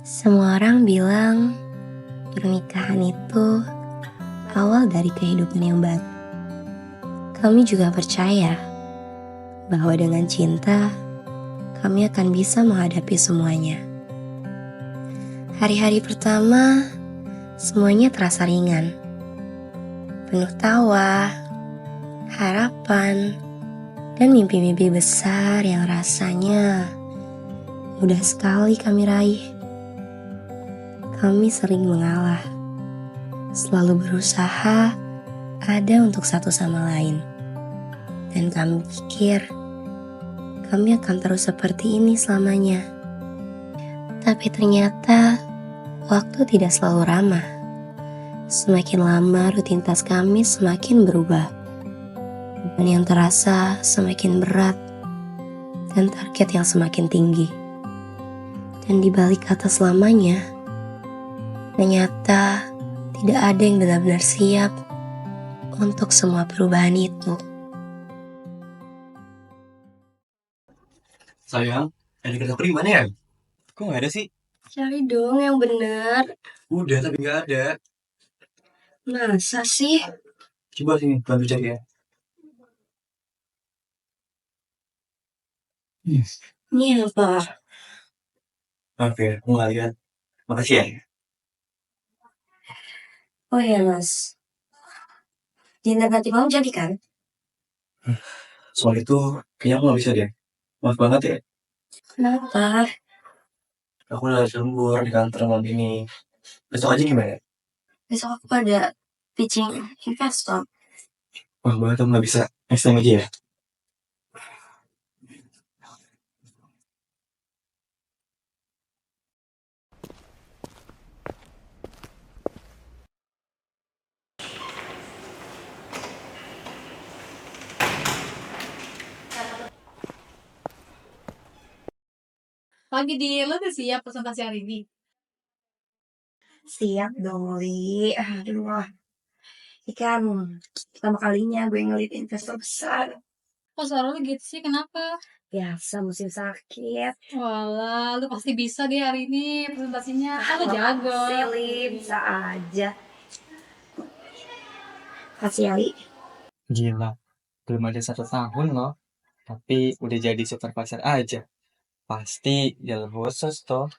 Semua orang bilang pernikahan itu awal dari kehidupan yang baru. Kami juga percaya bahwa dengan cinta, kami akan bisa menghadapi semuanya. Hari-hari pertama, semuanya terasa ringan. Penuh tawa, harapan, dan mimpi-mimpi besar yang rasanya mudah sekali kami raih. Kami sering mengalah, selalu berusaha ada untuk satu sama lain. Dan kami pikir kami akan terus seperti ini selamanya. Tapi ternyata waktu tidak selalu ramah. Semakin lama rutinitas kami semakin berubah. Beban yang terasa semakin berat dan target yang semakin tinggi. Dan di balik kata selamanya, ternyata tidak ada yang benar-benar siap untuk semua perubahan itu. Sayang, ada dapur gimana ya? Kok nggak ada sih? Cari dong yang benar. Udah, tapi nggak ada. Masa sih? Coba sini, bantu cari ya. Ini apa? Maaf ya, aku nggak lihat. Makasih ya. Oh ya mas, dinner nanti malam jadi kan? Soal itu, kayaknya aku nggak bisa deh. Maaf banget ya. Kenapa? Aku udah lembur di kantor malam ini. Besok aja gimana? Besok aku ada pitching investor. Maaf banget, aku nggak bisa. Next time aja ya. Pagi di lo udah siap presentasi hari ini? Siap dong Li. Aduh, ini kan pertama kalinya gue ngelit investor besar. Kok suara lo gitu sih, kenapa? Biasa musim sakit. Walah, lu pasti bisa deh hari ini presentasinya. Kan lo jago. Makasih Li, bisa aja. Kasih ya Li. Gila, belum ada 1 tahun loh, tapi udah jadi supervisor aja. Pasti jalur khusus toh.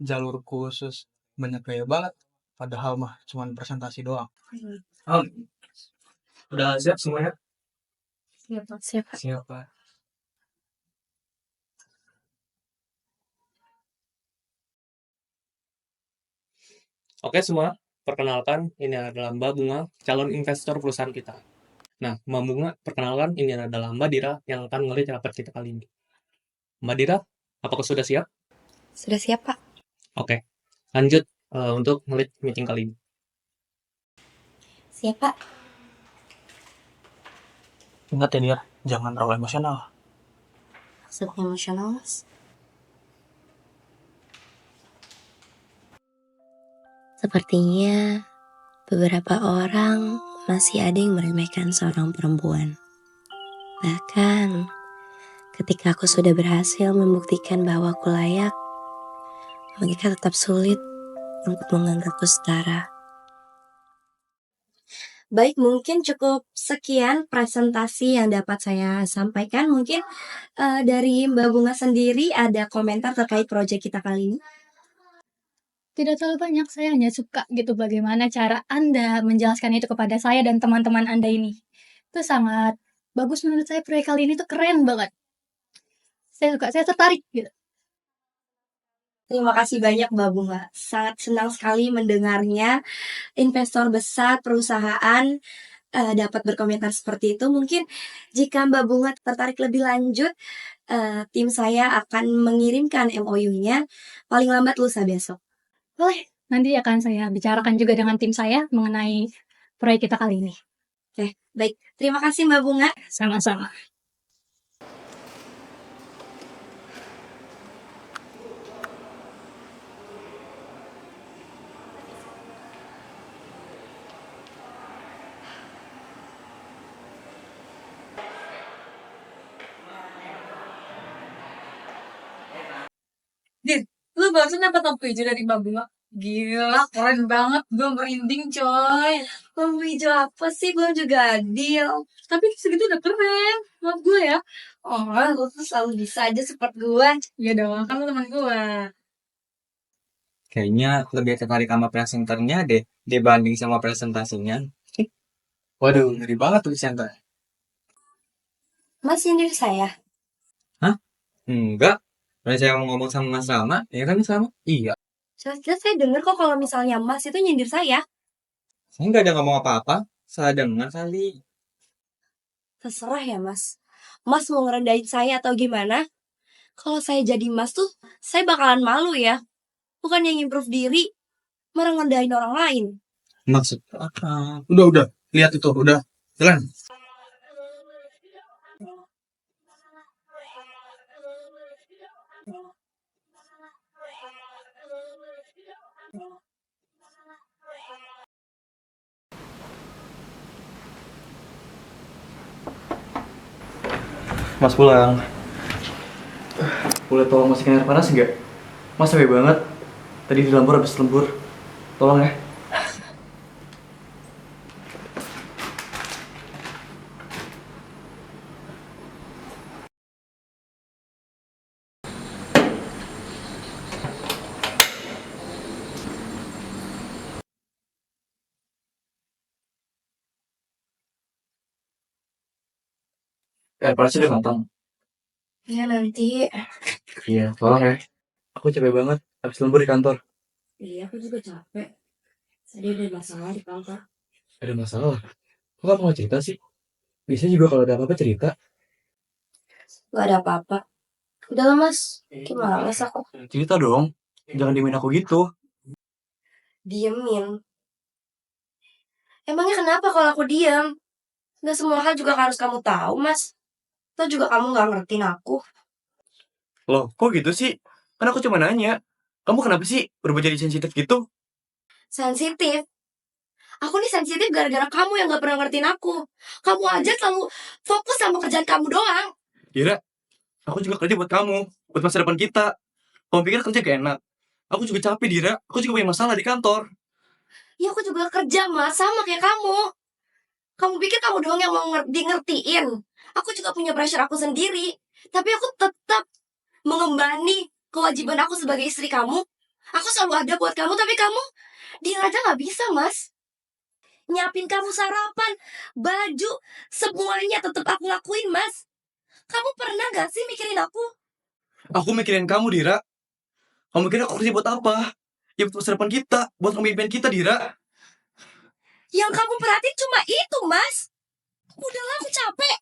Jalur khusus banyak gaya banget, padahal mah cuman presentasi doang. Udah siap semuanya? Siap. Siapa? Oke semua, perkenalkan ini adalah Mbak Bunga, calon investor perusahaan kita. Nah, Mbak Bunga, perkenalkan ini adalah Mbak Dira yang akan ngelit rapat kita kali ini. Mbak Dira, apakah sudah siap? Sudah siap Pak? Oke, lanjut untuk ngelit meeting kali ini. Siap Pak. Ingat ya Dir, jangan terlalu emosional. Maksudnya emosional mas? Sepertinya beberapa orang masih ada yang meremehkan seorang perempuan. Bahkan ketika aku sudah berhasil membuktikan bahwa aku layak, mereka tetap sulit untuk menganggapku setara. Baik, mungkin cukup sekian presentasi yang dapat saya sampaikan. Mungkin dari Mbak Bunga sendiri ada komentar terkait proyek kita kali ini? Tidak terlalu banyak, saya hanya suka gitu bagaimana cara Anda menjelaskan itu kepada saya dan teman-teman Anda ini. Itu sangat bagus menurut saya, proyek kali ini tuh keren banget. Saya suka, saya tertarik gitu. Terima kasih banyak Mbak Bunga. Sangat senang sekali mendengarnya. Investor besar perusahaan dapat berkomentar seperti itu. Mungkin jika Mbak Bunga tertarik lebih lanjut, tim saya akan mengirimkan MOU-nya paling lambat lusa besok. Boleh, nanti akan saya bicarakan juga dengan tim saya mengenai proyek kita kali ini. Oke, baik. Terima kasih Mbak Bunga. Sama-sama. Dir, lu Lu barusan dapat lampu hijau dari Mbak Bunga? Gila, keren banget. Gue merinding, coy. Lampu hijau apa sih? Belum juga adil. Tapi segitu udah keren. Maaf gue ya. Oh, lu tuh selalu bisa aja support gue. Ya dong, kan lu teman gue. Kayaknya lebih tertarik sama presenternya deh dibanding sama presentasinya. Waduh, ngeri banget tuh Santa. Mas nyindir saya. Hah? Enggak. Kalau saya mau ngomong sama Mas Rama, ya kan Mas Rama? Iya. Jelas-jelas saya denger kok kalau misalnya Mas itu nyindir saya. Saya nggak ada ngomong apa-apa. Salah dengar kali. Terserah ya Mas. Mas mau ngerendahin saya atau gimana? Kalau saya jadi Mas tuh, saya bakalan malu ya. Bukan yang improve diri, malah ngerendahin orang lain. Maksud apa? Udah. Lihat itu, udah. Jalan. Mas pulang. Boleh tolong masukin air panas nggak? Mas capek banget. Tadi di lembur habis lembur. Tolong ya. Air panasnya udah matang. Ya nanti. Iya, tolong ya. Aku capek banget habis lembur di kantor. Iya, aku juga capek. Tadi ada masalah di kantor. Ada masalah. Kok kamu nggak cerita sih? Biasanya juga kalau ada apa-apa cerita. Gak ada apa-apa. Udah lah Mas, gimana aku? Cerita dong. Jangan diemin aku gitu. Diemin. Emangnya kenapa kalau aku diem? Gak semua hal juga harus kamu tahu, Mas. Atau juga kamu gak ngertiin aku. Loh, kok gitu sih? Kan aku cuma nanya. Kamu kenapa sih berubah jadi sensitif gitu? Sensitif. Aku nih sensitif gara-gara kamu yang gak pernah ngertiin aku. Kamu aja selalu fokus sama kerjaan kamu doang. Kira, aku juga kerja buat kamu. Buat masa depan kita. Kamu pikir kerja gak enak? Aku juga capek, Dira. Aku juga punya masalah di kantor. Ya aku juga kerja, Mas. Sama kayak kamu. Kamu pikir kamu doang yang mau ngertiin. Aku juga punya pressure aku sendiri. Tapi aku tetap mengembani kewajiban aku sebagai istri kamu. Aku selalu ada buat kamu, tapi kamu diem aja gak bisa, Mas. Nyiapin kamu sarapan, baju, semuanya tetap aku lakuin, Mas. Kamu pernah gak sih mikirin aku? Aku mikirin kamu, Dira. Kamu mikir aku kerja buat apa? Ya buat masa depan kita. Buat pemimpin kita, Dira. Yang kamu perhatiin cuma itu, Mas. Udahlah, aku capek.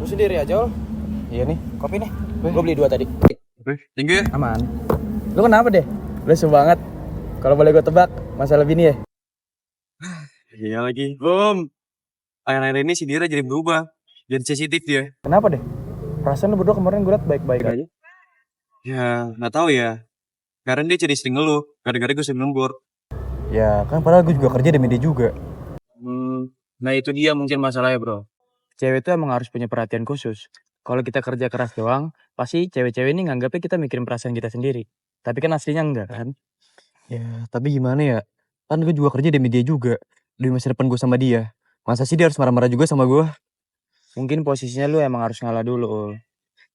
Lu sendiri aja, Ol. Iya nih, kopi nih. Gue beli 2 tadi. Thank you ya. Aman. Lu kenapa deh? Lesu banget. Kalau boleh gue tebak, masalah bini ya? Iya lagi. Akhir-akhir ini si Dira jadi berubah. Jadi sensitif dia. Kenapa deh? Perasaan lu berdua kemarin gue liat baik-baik aja. Ya, nggak tahu ya. Karena dia jadi sering ngeluh. Gara-gara gue sering lembur. Ya, kan padahal gue juga kerja demi dia juga. Nah itu dia mungkin masalahnya, bro. Cewek itu emang harus punya perhatian khusus. Kalau kita kerja keras doang, pasti cewek-cewek ini nganggapnya kita mikirin perasaan kita sendiri. Tapi kan aslinya enggak kan? Ya, tapi gimana ya? Kan gue juga kerja demi dia juga. Demi masa depan gue sama dia. Masa sih dia harus marah-marah juga sama gue? Mungkin posisinya lu emang harus ngalah dulu, Ul.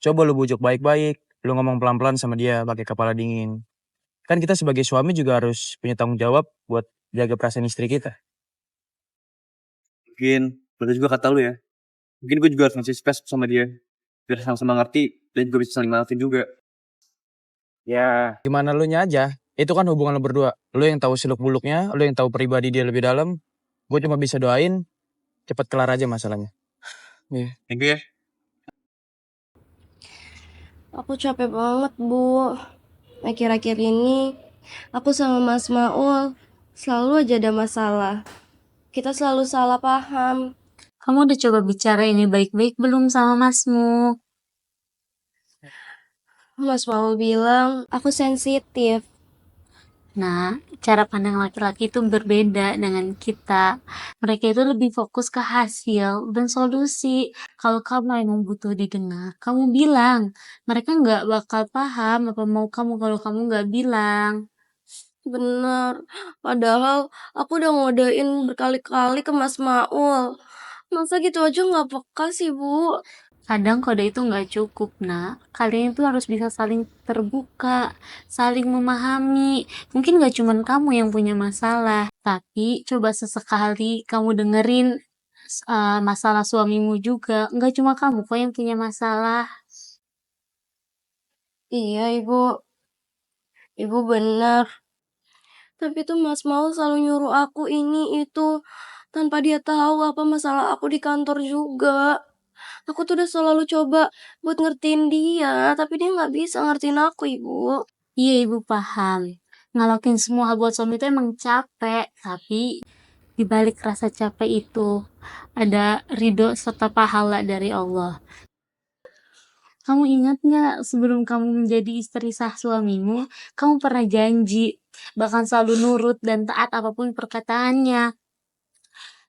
Coba lu bujuk baik-baik. Lu ngomong pelan-pelan sama dia pakai kepala dingin. Kan kita sebagai suami juga harus punya tanggung jawab buat jaga perasaan istri kita. Mungkin, bener juga kata lu ya. Mungkin gue juga harus ngasih space sama dia. Biar sama-sama ngerti dan juga bisa saling maafin juga. Ya, gimana lu nya aja. Itu kan hubungan lu berdua. Lu yang tahu seluk-beluknya, lu yang tahu pribadi dia lebih dalam. Gue cuma bisa doain cepet kelar aja masalahnya. Thank you ya. Aku capek banget, Bu. Akhir-akhir ini, aku sama Mas Maul selalu aja ada masalah. Kita selalu salah paham. Kamu udah coba bicara ini baik-baik belum sama masmu? Mas mau bilang aku sensitif. Nah, cara pandang laki-laki itu berbeda dengan kita. Mereka itu lebih fokus ke hasil dan solusi. Kalau kamu emang butuh didengar, kamu bilang. Mereka nggak bakal paham apa mau kamu kalau kamu nggak bilang. Bener. Padahal aku udah ngodein berkali-kali ke Mas Maul. Masa gitu aja nggak peka sih, Bu? Kadang kode itu nggak cukup, nak. Kalian itu harus bisa saling terbuka, saling memahami. Mungkin nggak cuman kamu yang punya masalah, tapi coba sesekali kamu dengerin masalah suamimu juga. Nggak cuma kamu kok yang punya masalah. Iya, Ibu. Ibu bener. Tapi tuh Mas Maul selalu nyuruh aku ini itu tanpa dia tahu apa masalah aku di kantor juga. Aku tuh udah selalu coba buat ngertiin dia, tapi dia nggak bisa ngertiin aku, Ibu. Iya, ibu paham. Ngelakuin semua hal buat suami itu emang capek, tapi di balik rasa capek itu ada ridho serta pahala dari Allah. Kamu ingat nggak sebelum kamu menjadi istri sah suamimu, kamu pernah janji bahkan selalu nurut dan taat apapun perkataannya.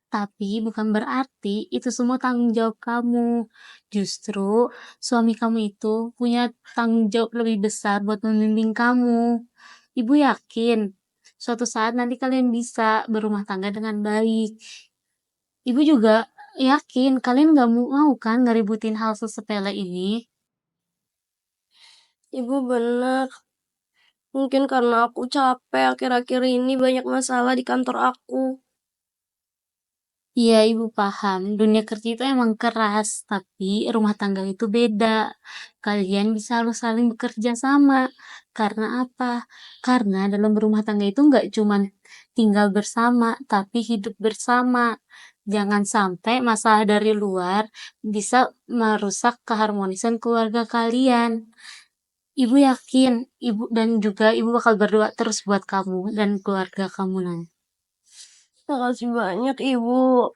Tapi bukan berarti itu semua tanggung jawab kamu. Justru suami kamu itu punya tanggung jawab lebih besar buat membimbing kamu. Ibu yakin suatu saat nanti kalian bisa berumah tangga dengan baik. Ibu juga yakin kalian gak mau kan ngeributin hal sesepele ini. Ibu bener. Mungkin karena aku capek akhir-akhir ini banyak masalah di kantor aku. Iya, ibu paham. Dunia kerja itu emang keras, tapi rumah tangga itu beda. Kalian bisa harus saling bekerja sama. Karena apa? Karena dalam berumah tangga itu nggak cuman tinggal bersama, tapi hidup bersama. Jangan sampai masalah dari luar bisa merusak keharmonisan keluarga kalian. Ibu yakin, ibu dan juga ibu bakal berdoa terus buat kamu dan keluarga kamu nanti. Makasih banyak, Ibu.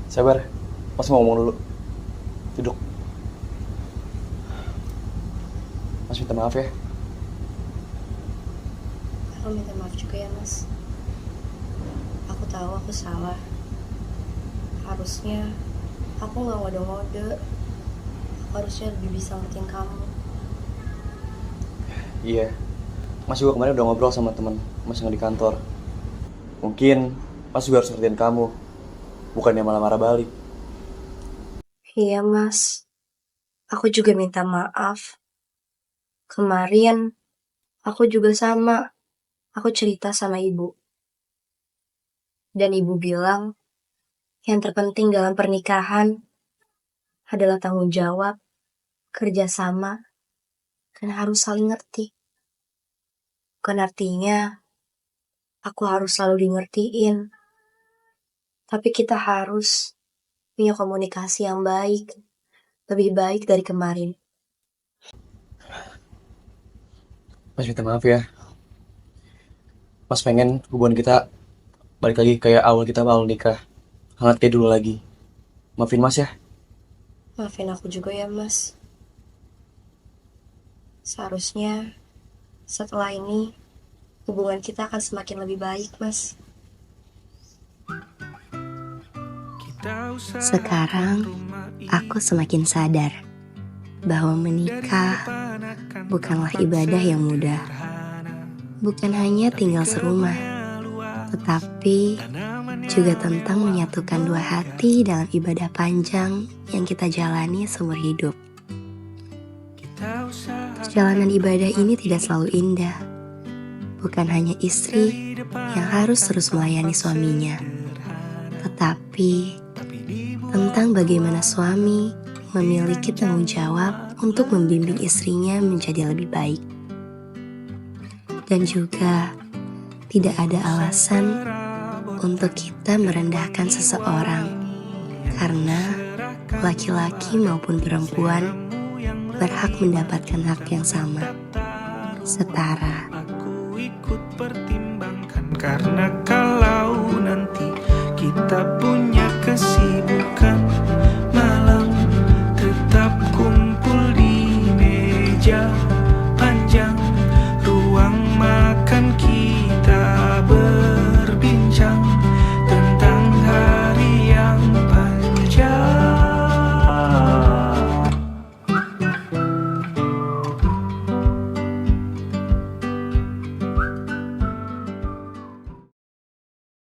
Sabar, Mas mau ngomong dulu. Duduk. Mas minta maaf ya. Aku minta maaf juga ya, Mas. Aku tahu aku salah. Harusnya aku nggak ngode-ngode. Aku harusnya lebih bisa ngertiin kamu. Iya. Mas juga kemarin udah ngobrol sama teman Mas yang di kantor. Mungkin Mas juga harus ngertiin kamu. Bukannya malah marah balik. Iya, Mas. Aku juga minta maaf. Kemarin aku juga sama. Aku cerita sama ibu. Dan ibu bilang, yang terpenting dalam pernikahan adalah tanggung jawab, kerjasama, dan harus saling ngerti. Bukan artinya aku harus selalu di ngertiin. Tapi kita harus punya komunikasi yang baik. Lebih baik dari kemarin. Mas minta maaf ya. Mas pengen hubungan kita balik lagi kayak awal kita awal nikah. Hangat kayak dulu lagi. Maafin Mas ya. Maafin aku juga ya, Mas. Seharusnya setelah ini hubungan kita akan semakin lebih baik, Mas. Sekarang aku semakin sadar bahwa menikah bukanlah ibadah yang mudah. Bukan hanya tinggal serumah, tetapi juga tentang menyatukan dua hati dalam ibadah panjang yang kita jalani seumur hidup. Perjalanan ibadah ini tidak selalu indah. Bukan hanya istri yang harus terus melayani suaminya, tetapi tentang bagaimana suami memiliki tanggung jawab untuk membimbing istrinya menjadi lebih baik. Dan juga tidak ada alasan untuk kita merendahkan seseorang, karena laki-laki maupun perempuan berhak mendapatkan hak yang sama, setara. Aku ikut pertimbangkan karena kalau nanti kita punya kesibukan,